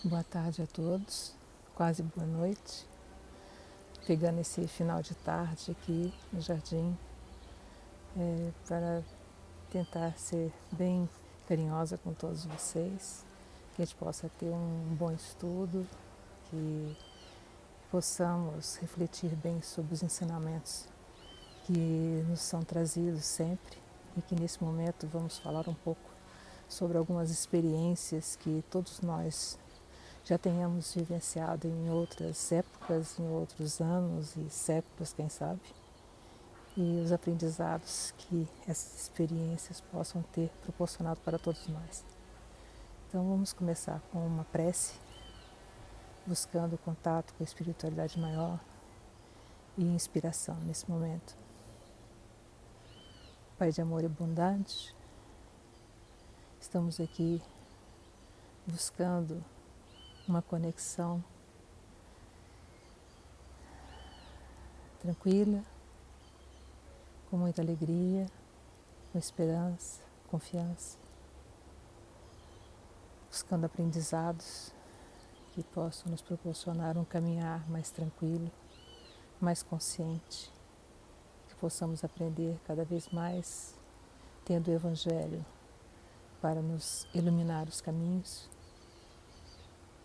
Boa tarde a todos, quase boa noite. Pegando esse final de tarde aqui no jardim, para tentar ser bem carinhosa com todos vocês, que a gente possa ter um bom estudo, que possamos refletir bem sobre os ensinamentos que nos são trazidos sempre e que nesse momento vamos falar um pouco sobre algumas experiências que todos nós já tenhamos vivenciado em outras épocas, em outros anos e séculos, quem sabe, e os aprendizados que essas experiências possam ter proporcionado para todos nós. Então vamos começar com uma prece, buscando contato com a espiritualidade maior e inspiração nesse momento. Pai de amor e bondade, estamos aqui buscando uma conexão tranquila, com muita alegria, com esperança, confiança, buscando aprendizados que possam nos proporcionar um caminhar mais tranquilo, mais consciente, que possamos aprender cada vez mais, tendo o Evangelho para nos iluminar os caminhos.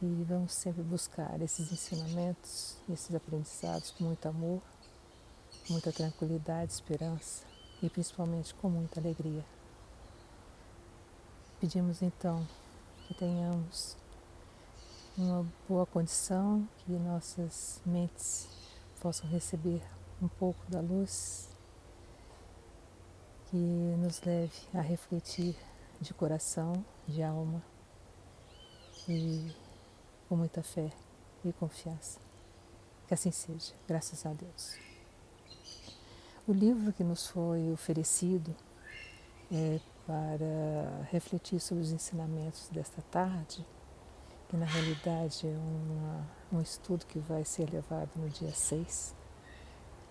E vamos sempre buscar esses ensinamentos, esses aprendizados com muito amor, com muita tranquilidade, esperança e principalmente com muita alegria. Pedimos então que tenhamos uma boa condição, que nossas mentes possam receber um pouco da luz, que nos leve a refletir de coração, de alma e com muita fé e confiança. Que assim seja, graças a Deus. O livro que nos foi oferecido para refletir sobre os ensinamentos desta tarde, que na realidade é um estudo que vai ser levado no dia 6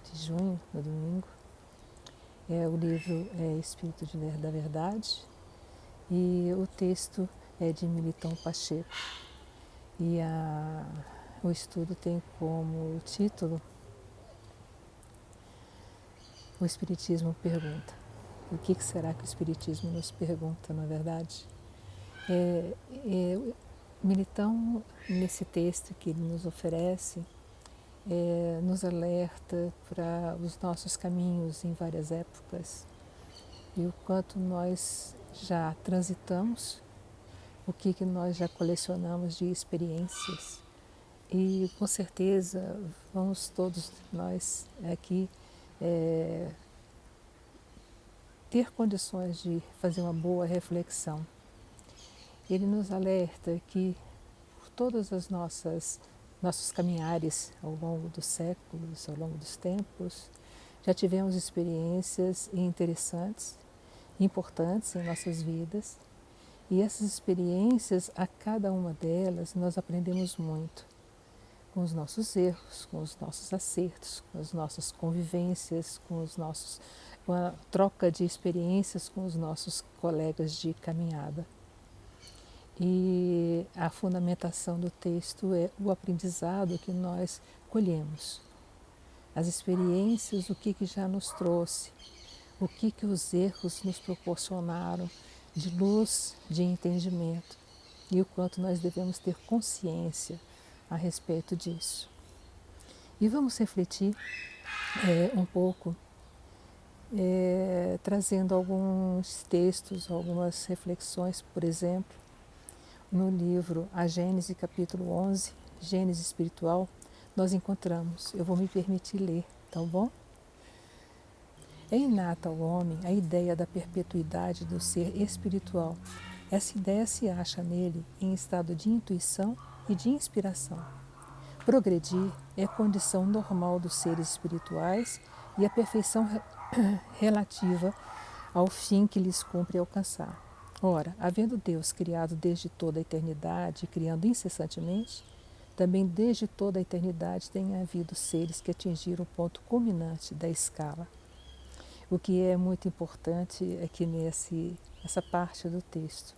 de junho, no domingo. O livro é Espírito da Verdade e o texto é de Milton Pacheco. E o estudo tem como título O Espiritismo Pergunta. O que será que o Espiritismo nos pergunta, na verdade? Milton, nesse texto que ele nos oferece, nos alerta para os nossos caminhos em várias épocas e o quanto nós já transitamos, o que nós já colecionamos de experiências. E com certeza vamos todos nós aqui ter condições de fazer uma boa reflexão. Ele nos alerta que por todas as nossos caminhares ao longo dos séculos, ao longo dos tempos, já tivemos experiências interessantes, importantes em nossas vidas. E essas experiências, a cada uma delas, nós aprendemos muito. Com os nossos erros, com os nossos acertos, com as nossas convivências, com a troca de experiências com os nossos colegas de caminhada. E a fundamentação do texto é o aprendizado que nós colhemos. As experiências, o que já nos trouxe, o que os erros nos proporcionaram de luz, de entendimento e o quanto nós devemos ter consciência a respeito disso. E vamos refletir um pouco, trazendo alguns textos, algumas reflexões, por exemplo, no livro A Gênese, capítulo 11, Gênese Espiritual, nós encontramos, eu vou me permitir ler, tá bom? É inata ao homem a ideia da perpetuidade do ser espiritual. Essa ideia se acha nele em estado de intuição e de inspiração. Progredir é condição normal dos seres espirituais e a perfeição relativa ao fim que lhes cumpre alcançar. Ora, havendo Deus criado desde toda a eternidade e criando incessantemente, também desde toda a eternidade tem havido seres que atingiram o ponto culminante da escala. O que é muito importante aqui nessa parte do texto.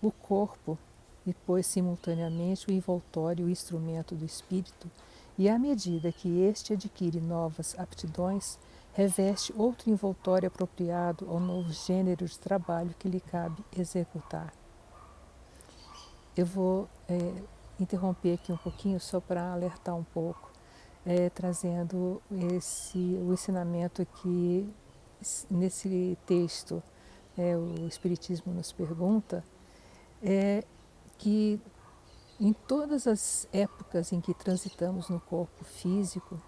O corpo e pôs simultaneamente o envoltório e o instrumento do espírito, e à medida que este adquire novas aptidões, reveste outro envoltório apropriado ao novo gênero de trabalho que lhe cabe executar. Eu vou interromper aqui um pouquinho só para alertar um pouco, trazendo o ensinamento aqui nesse texto. O Espiritismo nos pergunta que em todas as épocas em que transitamos no corpo físico,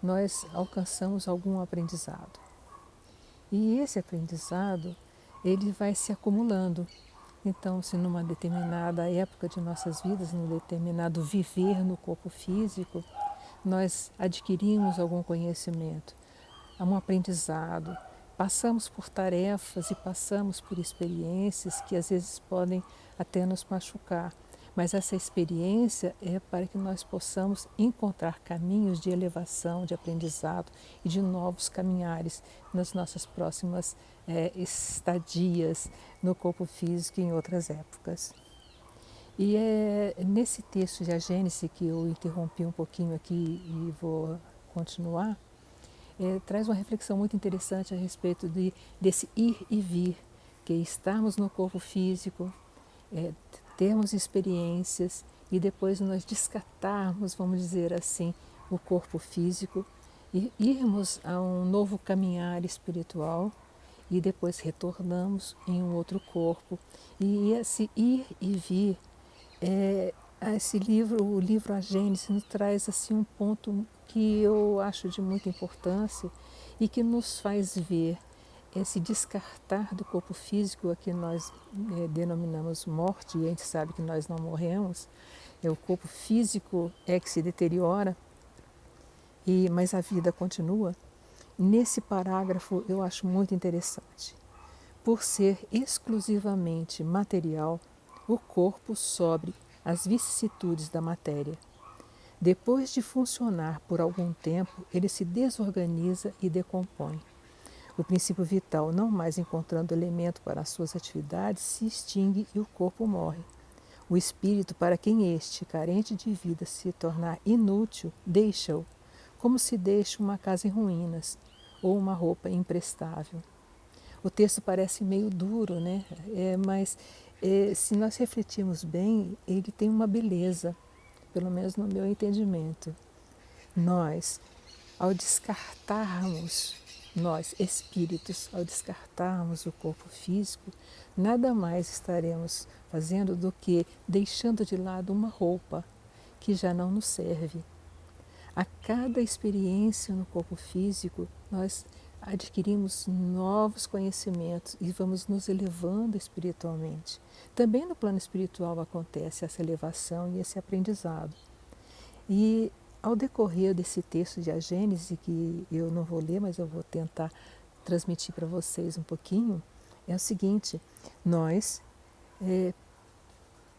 nós alcançamos algum aprendizado. E esse aprendizado, ele vai se acumulando. Então, se numa determinada época de nossas vidas, num determinado viver no corpo físico, nós adquirimos algum conhecimento, um aprendizado, passamos por tarefas e passamos por experiências que às vezes podem até nos machucar. Mas essa experiência é para que nós possamos encontrar caminhos de elevação, de aprendizado e de novos caminhares nas nossas próximas estadias no corpo físico e em outras épocas. E é nesse texto de A Gênese, que eu interrompi um pouquinho aqui e vou continuar, traz uma reflexão muito interessante a respeito desse ir e vir, que estarmos no corpo físico, termos experiências e depois nós descartarmos, vamos dizer assim, o corpo físico e irmos a um novo caminhar espiritual e depois retornamos em um outro corpo. E esse ir e vir, o livro A Gênese nos traz assim um ponto que eu acho de muita importância e que nos faz ver esse descartar do corpo físico, a que nós denominamos morte, e a gente sabe que nós não morremos, o corpo físico é que se deteriora, mas a vida continua. Nesse parágrafo eu acho muito interessante. Por ser exclusivamente material, o corpo sobre as vicissitudes da matéria. Depois de funcionar por algum tempo, ele se desorganiza e decompõe. O princípio vital, não mais encontrando elemento para as suas atividades, se extingue e o corpo morre. O espírito, para quem este, carente de vida, se tornar inútil, deixa-o, como se deixa uma casa em ruínas ou uma roupa imprestável. O texto parece meio duro, né? Mas se nós refletirmos bem, ele tem uma beleza, pelo menos no meu entendimento. Nós, ao descartarmos, nós espíritos, ao descartarmos o corpo físico, nada mais estaremos fazendo do que deixando de lado uma roupa que já não nos serve. A cada experiência no corpo físico, nós adquirimos novos conhecimentos e vamos nos elevando espiritualmente. Também no plano espiritual acontece essa elevação e esse aprendizado. E ao decorrer desse texto de A Gênese, que eu não vou ler, mas eu vou tentar transmitir para vocês um pouquinho, é o seguinte: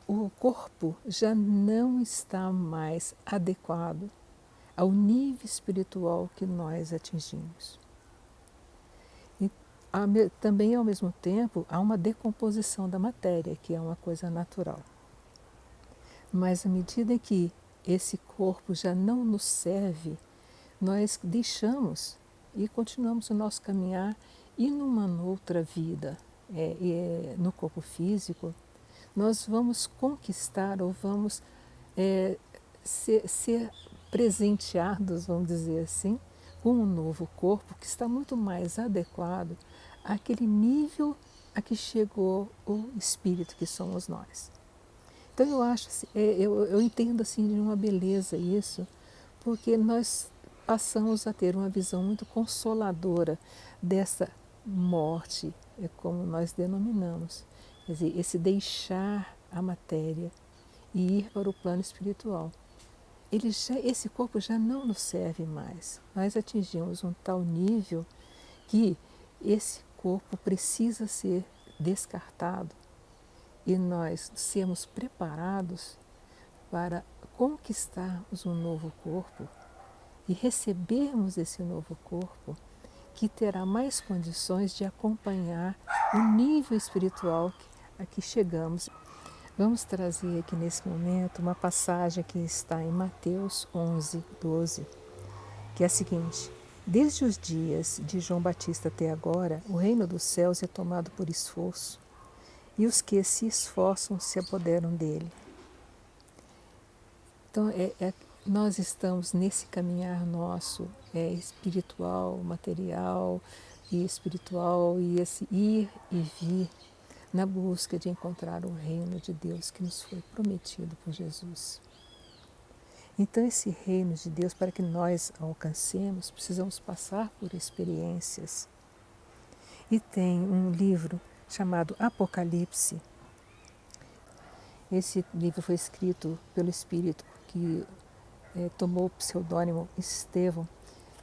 o corpo já não está mais adequado ao nível espiritual que nós atingimos. E também, ao mesmo tempo, há uma decomposição da matéria, que é uma coisa natural. Mas à medida que esse corpo já não nos serve, nós deixamos e continuamos o nosso caminhar e numa outra vida, no corpo físico, nós vamos conquistar ou vamos ser presenteados, vamos dizer assim, com um novo corpo que está muito mais adequado àquele nível a que chegou o espírito que somos nós. Então eu acho, eu entendo assim de uma beleza isso, porque nós passamos a ter uma visão muito consoladora dessa morte, como nós denominamos, quer dizer, esse deixar a matéria e ir para o plano espiritual. Esse corpo já não nos serve mais. Nós atingimos um tal nível que esse corpo precisa ser descartado e nós sermos preparados para conquistarmos um novo corpo e recebermos esse novo corpo que terá mais condições de acompanhar o nível espiritual a que chegamos. Vamos trazer aqui nesse momento uma passagem que está em Mateus 11, 12, que é a seguinte: desde os dias de João Batista até agora, o reino dos céus é tomado por esforço, e os que se esforçam se apoderam dele. Então, nós estamos nesse caminhar nosso espiritual, material e espiritual, e esse ir e vir na busca de encontrar o reino de Deus que nos foi prometido por Jesus. Então, esse reino de Deus, para que nós alcancemos, precisamos passar por experiências. E tem um livro chamado Apocalipse. Esse livro foi escrito pelo Espírito que tomou o pseudônimo Estevão,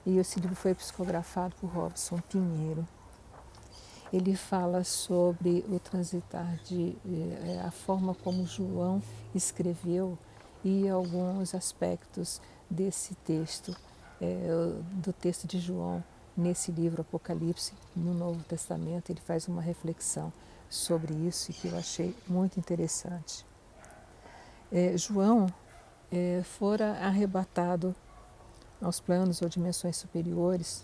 e esse livro foi psicografado por Robson Pinheiro. Ele fala sobre o transitar a forma como João escreveu e alguns aspectos desse texto, do texto de João, nesse livro Apocalipse, no Novo Testamento. Ele faz uma reflexão sobre isso e que eu achei muito interessante. João fora arrebatado aos planos ou dimensões superiores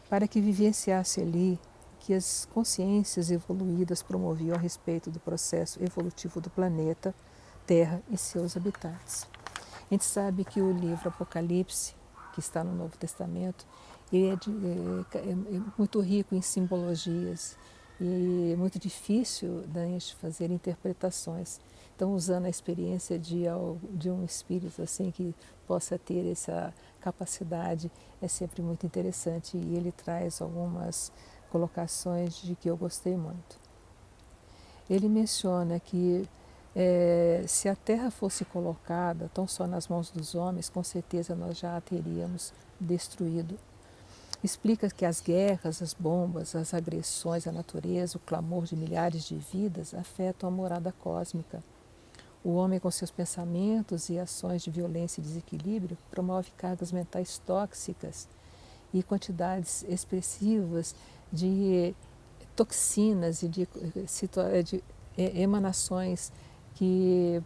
para que vivenciasse ali que as consciências evoluídas promoviam a respeito do processo evolutivo do planeta Terra e seus habitantes. A gente sabe que o livro Apocalipse, que está no Novo Testamento, ele é muito rico em simbologias e muito difícil da gente fazer interpretações. Então, usando a experiência de um espírito assim que possa ter essa capacidade, é sempre muito interessante, e ele traz algumas colocações de que eu gostei muito. Ele menciona que se a Terra fosse colocada tão só nas mãos dos homens, com certeza nós já a teríamos destruído. Explica que as guerras, as bombas, as agressões à natureza, o clamor de milhares de vidas afetam a morada cósmica. O homem, com seus pensamentos e ações de violência e desequilíbrio, promove cargas mentais tóxicas e quantidades expressivas de toxinas e de emanações que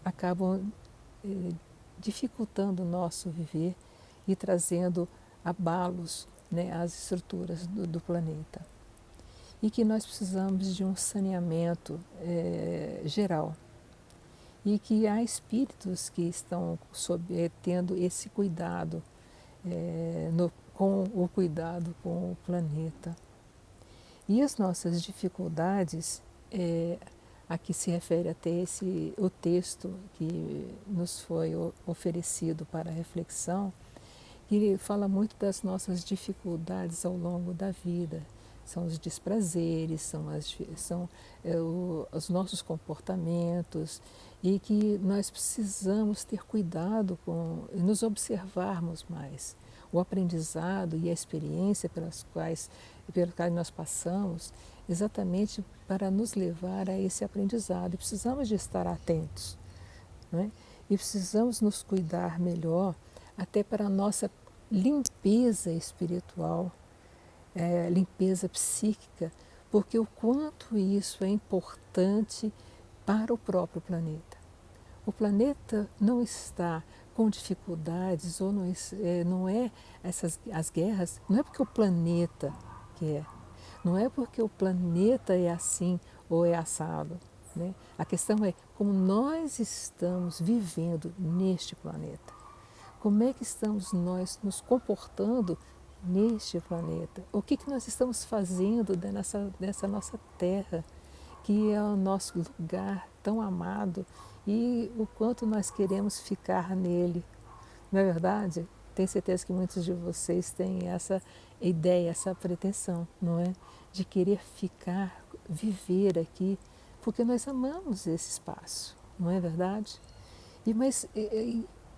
acabam dificultando o nosso viver e trazendo abalos, né, às estruturas do planeta. E que nós precisamos de um saneamento geral. E que há espíritos que estão tendo esse cuidado, com o cuidado com o planeta. E as nossas dificuldades, a que se refere até o texto que nos foi oferecido para reflexão, que fala muito das nossas dificuldades ao longo da vida. São os desprazeres, são os nossos comportamentos, e que nós precisamos ter cuidado com nos observarmos mais. O aprendizado e a experiência pelo quais nós passamos, exatamente para nos levar a esse aprendizado. E precisamos de estar atentos, não é? E precisamos nos cuidar melhor, até para a nossa limpeza espiritual, limpeza psíquica, porque o quanto isso é importante para o próprio planeta. O planeta não está com dificuldades, ou não é as guerras, não é porque o planeta quer, não é porque o planeta é assim ou é assado, né? A questão é como nós estamos vivendo neste planeta. Como é que estamos nós nos comportando neste planeta? O que nós estamos fazendo nessa nossa terra, que é o nosso lugar tão amado, e o quanto nós queremos ficar nele. Não é verdade? Tenho certeza que muitos de vocês têm essa ideia, essa pretensão, não é? De querer ficar, viver aqui, porque nós amamos esse espaço, não é verdade? Mas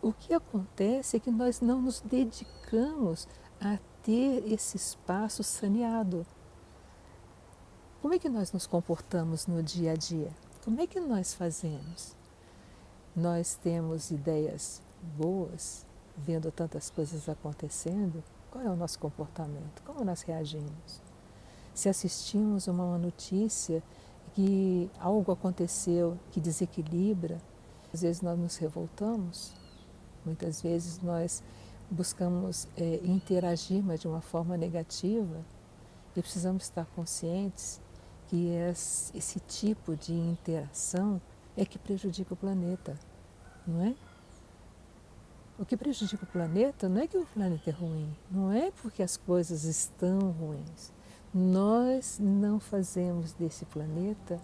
o que acontece é que nós não nos dedicamos a ter esse espaço saneado. Como é que nós nos comportamos no dia a dia? Como é que nós fazemos? Nós temos ideias boas, vendo tantas coisas acontecendo? Qual é o nosso comportamento? Como nós reagimos? Se assistimos uma notícia que algo aconteceu que desequilibra, às vezes nós nos revoltamos, muitas vezes nós buscamos interagir, mas de uma forma negativa, e precisamos estar conscientes que esse tipo de interação é que prejudica o planeta, não é? O que prejudica o planeta não é que o planeta é ruim, não é porque as coisas estão ruins. Nós não fazemos desse planeta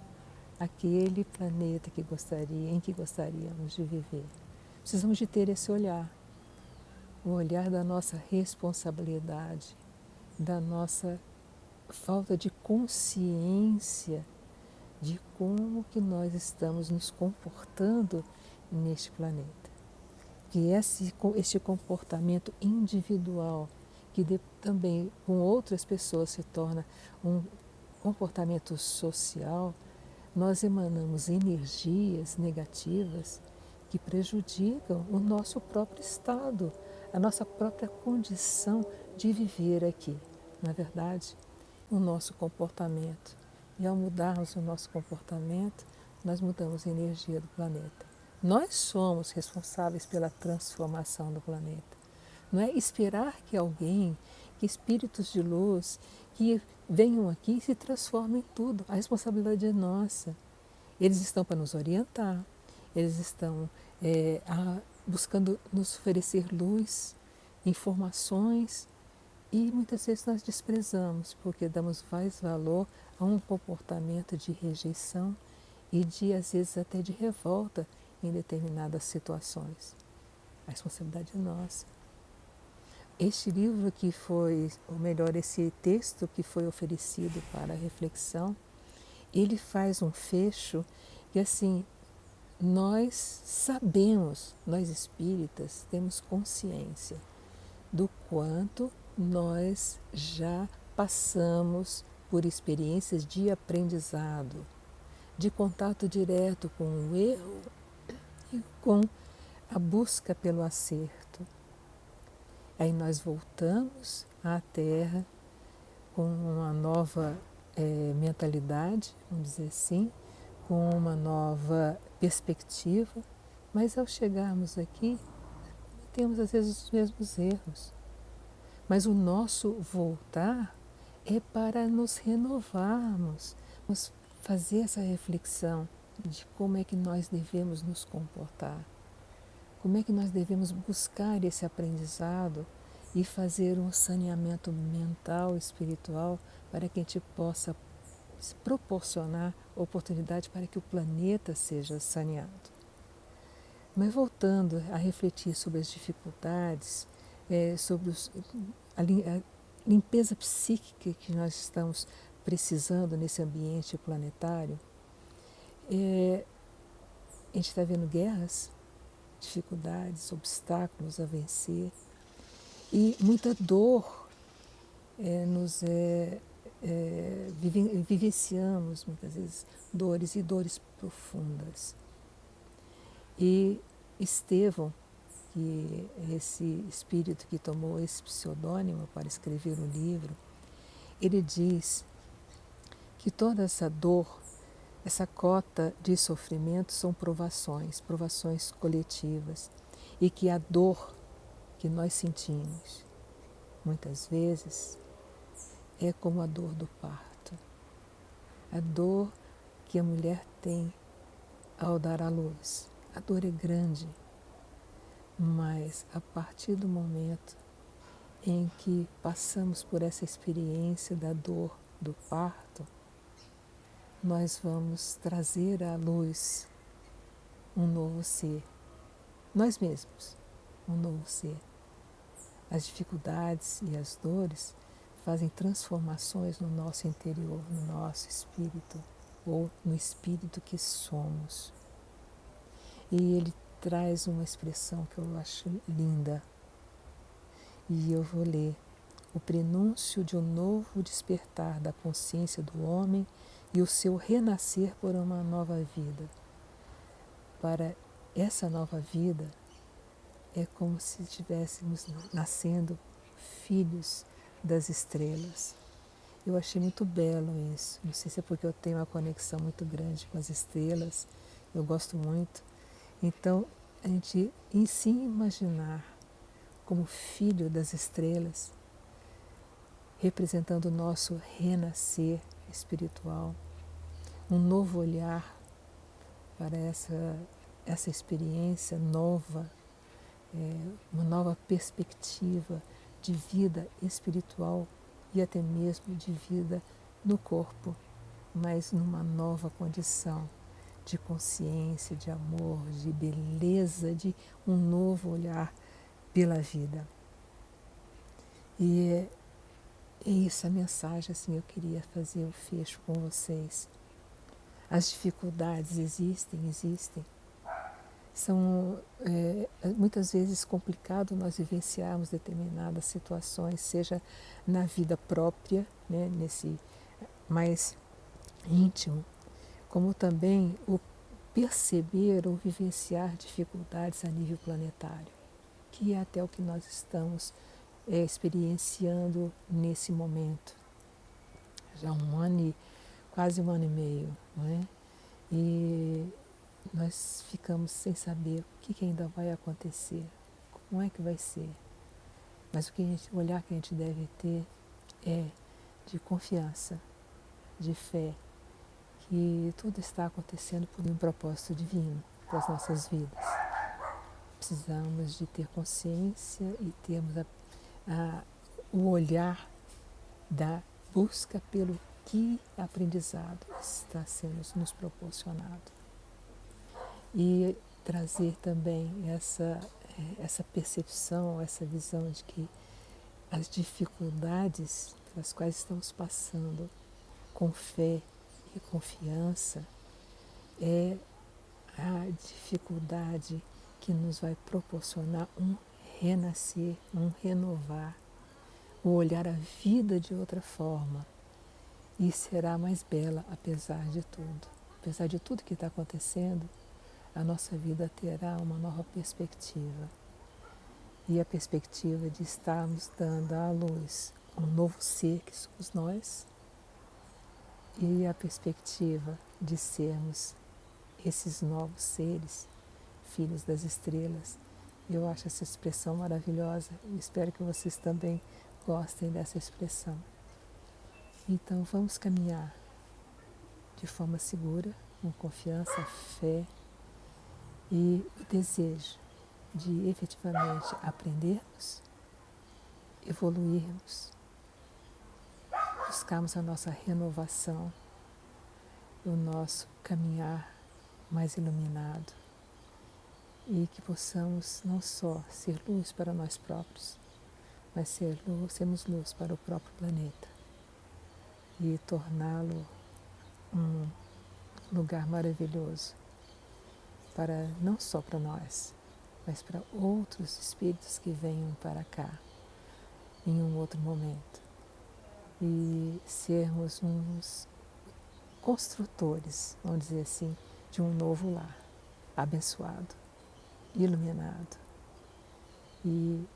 aquele planeta em que gostaríamos de viver. Precisamos de ter esse olhar, o olhar da nossa responsabilidade, da nossa falta de consciência de como que nós estamos nos comportando neste planeta. Que esse comportamento individual, que também com outras pessoas se torna um comportamento social, nós emanamos energias negativas que prejudicam o nosso próprio estado, a nossa própria condição de viver aqui. Na verdade, o nosso comportamento. E ao mudarmos o nosso comportamento, nós mudamos a energia do planeta. Nós somos responsáveis pela transformação do planeta. Não é esperar que alguém, que espíritos de luz, que venham aqui e se transformem em tudo. A responsabilidade é nossa. Eles estão para nos orientar, eles estão buscando nos oferecer luz, informações, e muitas vezes nós desprezamos, porque damos mais valor a um comportamento de rejeição e às vezes até de revolta em determinadas situações. A responsabilidade é nossa. Este livro que foi, ou melhor, esse texto que foi oferecido para a reflexão, ele faz um fecho que assim, nós sabemos, nós espíritas, temos consciência do quanto nós já passamos por experiências de aprendizado, de contato direto com o erro e com a busca pelo acerto. Aí nós voltamos à Terra com uma nova mentalidade, vamos dizer assim, com uma nova perspectiva, mas ao chegarmos aqui, temos às vezes os mesmos erros. Mas o nosso voltar é para nos renovarmos, nos fazer essa reflexão de como é que nós devemos nos comportar, como é que nós devemos buscar esse aprendizado e fazer um saneamento mental, espiritual, para que a gente possa proporcionar oportunidade para que o planeta seja saneado. Mas voltando a refletir sobre as dificuldades, sobre a limpeza psíquica que nós estamos precisando nesse ambiente planetário, a gente está vendo guerras, dificuldades, obstáculos a vencer e muita dor vivenciamos muitas vezes dores e dores profundas. E Estevão, que é esse espírito que tomou esse pseudônimo para escrever o livro, ele diz que toda essa dor, essa cota de sofrimento são provações coletivas, e que a dor que nós sentimos, muitas vezes, é como a dor do parto, a dor que a mulher tem ao dar à luz. A dor é grande, mas a partir do momento em que passamos por essa experiência da dor do parto, nós vamos trazer à luz um novo ser, nós mesmos, um novo ser. As dificuldades e as dores fazem transformações no nosso interior, no nosso espírito, ou no espírito que somos. E ele traz uma expressão que eu acho linda, e eu vou ler: o prenúncio de um novo despertar da consciência do homem e o seu renascer por uma nova vida. Para essa nova vida, é como se estivéssemos nascendo filhos das estrelas. Eu achei muito belo isso. Não sei se é porque eu tenho uma conexão muito grande com as estrelas. Eu gosto muito. Então, a gente em si imaginar como filho das estrelas, representando o nosso renascer espiritual, um novo olhar para essa experiência nova, uma nova perspectiva de vida espiritual e até mesmo de vida no corpo, mas numa nova condição de consciência, de amor, de beleza, de um novo olhar pela vida. E é isso a mensagem, assim, eu queria fazer o fecho com vocês. As dificuldades existem. São muitas vezes complicado nós vivenciarmos determinadas situações, seja na vida própria, né, nesse mais íntimo, como também o perceber ou vivenciar dificuldades a nível planetário, que é até o que nós estamos experienciando nesse momento. Já quase um ano e meio, não é? E nós ficamos sem saber o que ainda vai acontecer, como é que vai ser. Mas o olhar que a gente deve ter é de confiança, de fé, que tudo está acontecendo por um propósito divino para as nossas vidas. Precisamos de ter consciência e termos o olhar da busca pelo que aprendizado está sendo nos proporcionado. E trazer também essa percepção, essa visão de que as dificuldades pelas quais estamos passando com fé e confiança é a dificuldade que nos vai proporcionar um renascer, um renovar, o olhar a vida de outra forma, e será mais bela apesar de tudo. Apesar de tudo que está acontecendo, a nossa vida terá uma nova perspectiva. E a perspectiva de estarmos dando à luz um novo ser que somos nós, e a perspectiva de sermos esses novos seres, filhos das estrelas. Eu acho essa expressão maravilhosa e espero que vocês também gostem dessa expressão. Então vamos caminhar de forma segura, com confiança, fé e o desejo de efetivamente aprendermos, evoluirmos, buscarmos a nossa renovação, o nosso caminhar mais iluminado e que possamos não só ser luz para nós próprios, mas sermos luz para o próprio planeta e torná-lo um lugar maravilhoso para não só para nós, mas para outros espíritos que venham para cá em um outro momento e sermos uns construtores, vamos dizer assim, de um novo lar, abençoado, iluminado, e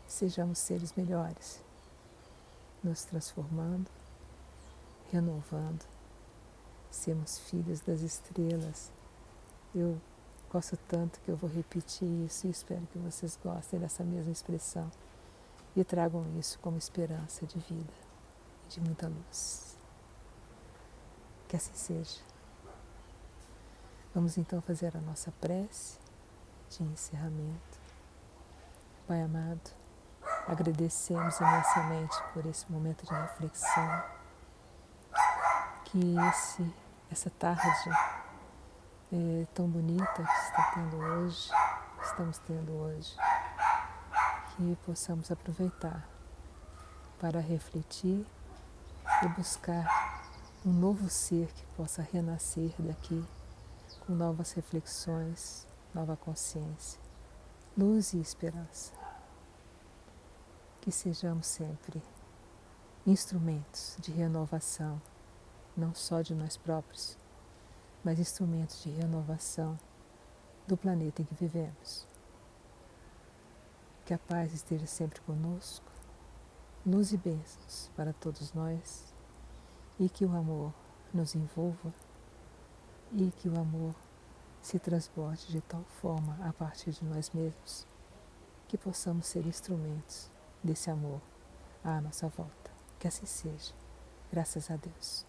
sejamos seres melhores, nos transformando, renovando, sermos filhos das estrelas. Eu gosto tanto que eu vou repetir isso e espero que vocês gostem dessa mesma expressão e tragam isso como esperança de vida e de muita luz. Que assim seja. Vamos então fazer a nossa prece de encerramento. Pai amado, agradecemos imensamente por esse momento de reflexão, que essa tarde tão bonita que estamos tendo hoje, que possamos aproveitar para refletir e buscar um novo ser que possa renascer daqui com novas reflexões, nova consciência, luz e esperança. Que sejamos sempre instrumentos de renovação, não só de nós próprios, mas instrumentos de renovação do planeta em que vivemos. Que a paz esteja sempre conosco luz e bênçãos para todos nós e que o amor nos envolva e que o amor se transborde de tal forma a partir de nós mesmos que possamos ser instrumentos desse amor à nossa volta. Que assim seja. Graças a Deus.